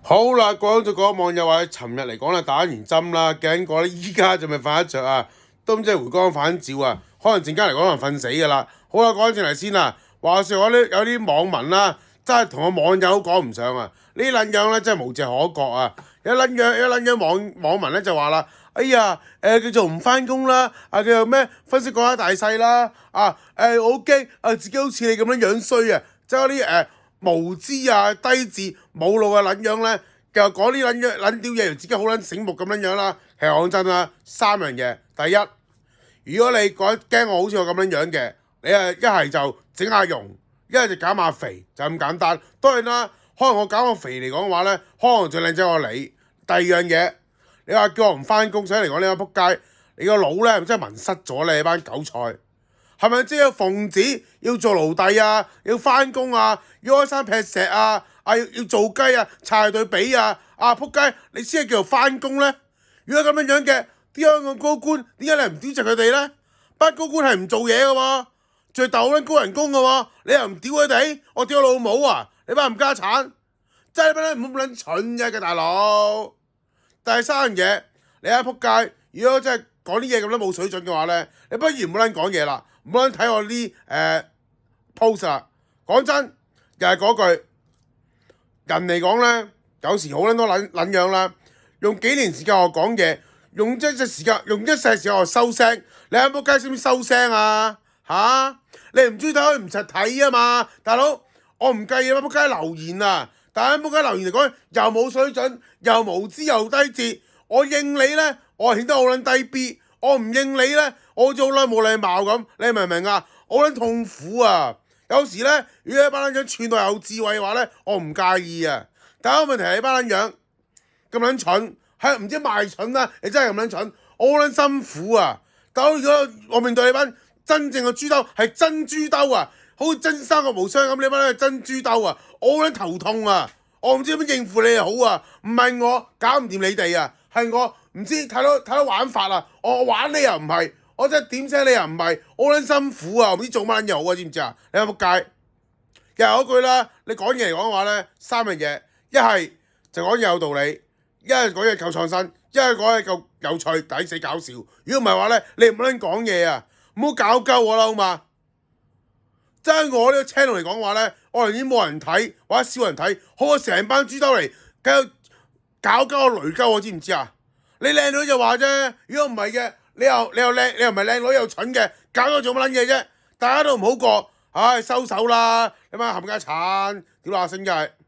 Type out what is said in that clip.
好啦，講咗個網友話，尋日嚟講啦，打完針啦，驚講咧，依家仲未瞓得着啊，都唔知係回光返照啊，可能陣間嚟講可能瞓死噶啦。好啦，講翻轉嚟先啦，話説我啲有啲網民啦，真係同個網友講唔上啊，呢撚樣咧真係無藉可國啊！有撚樣網民咧就話啦，哎呀，叫做唔翻工啦，叫做咩分析國家大勢啦，我好驚自己好似你咁樣衰啊，即係嗰啲無知啊、低智冇腦嘅撚樣咧，又講啲撚屌嘢，自己好撚醒目咁樣啦。其實講真啦，三樣嘢，第一，如果你驚我好似我咁樣嘅，你一係就整下容，一係就減下肥，就咁簡單。當然啦，可能我減個肥嚟講嘅話咧，可能最靚仔我你。第二樣嘢，你話叫我唔翻工，所以嚟講你個仆街，你個腦咧真係迷失咗你班韭菜。係咪即係奉旨要做奴隸啊？要翻工啊？要開山劈石啊？要做雞啊？柴對比啊？仆街！你先係叫做翻工咧？如果咁樣嘅，啲香港高官點解你唔屌柒佢哋咧？班高官係唔做嘢嘅喎，最鬥撚高人工嘅喎，你又唔屌佢哋？我屌老母啊！你班冚家產，真係班唔好咁撚蠢嘅大佬。第三樣嘢，你喺仆街，如果真係講啲嘢咁都冇水準嘅話咧，你不如唔好撚講嘢啦。唔好睇我啲post 啦，講真又係嗰句，人嚟講咧，有時好撚多撚樣啦，用幾年時間我講嘢，用一世時間我收聲，你喺仆街識唔識收聲啊？你唔中意睇可以唔實睇啊嘛，大佬，我唔計嘢乜仆街留言啊，但係仆街留言嚟講又冇水準，又無知又低智，我應你咧，我顯得好撚低 B， 我唔應你咧。我好似好撚冇禮貌咁，你明唔明啊？我好撚痛苦啊！有時咧，如果一班撚樣串到有智慧嘅話咧，我唔介意啊。但係個問題係你班撚樣咁撚蠢，係唔知賣蠢啦，你真係咁撚蠢，我好撚辛苦啊！但係如果我面對你班真正嘅豬兜，係真豬兜啊，好似真三國無雙咁，你班係真豬兜啊，我好撚頭痛啊！我唔知點樣應付你又好啊，唔係我搞唔掂你哋啊，係我唔知睇到玩法啊，我玩你又唔係。我真係點聲你又唔係，我好撚辛苦啊！唔知做乜撚嘢好啊？知唔知啊？你有冇計？又係嗰句啦，你講嘢嚟講嘅話咧，三樣嘢，一係就講嘢有道理，一係講嘢夠創新，一係講嘢夠有趣，抵死搞笑。如果唔係話咧，你唔好撚講嘢啊！唔好搞鳩我啦，好嘛？真係我呢個 channel 嚟講話咧，我寧願冇人睇或者少人睇，好過成班豬兜嚟繼續搞鳩我雷鳩我，知唔知啊？你靚女就話啫，如果唔係嘅。你又靚，你又唔係靚女又蠢嘅，搞咗做乜撚嘢啫？大家都唔好過，收手啦！你班冚家鏟，屌乸聲真係〜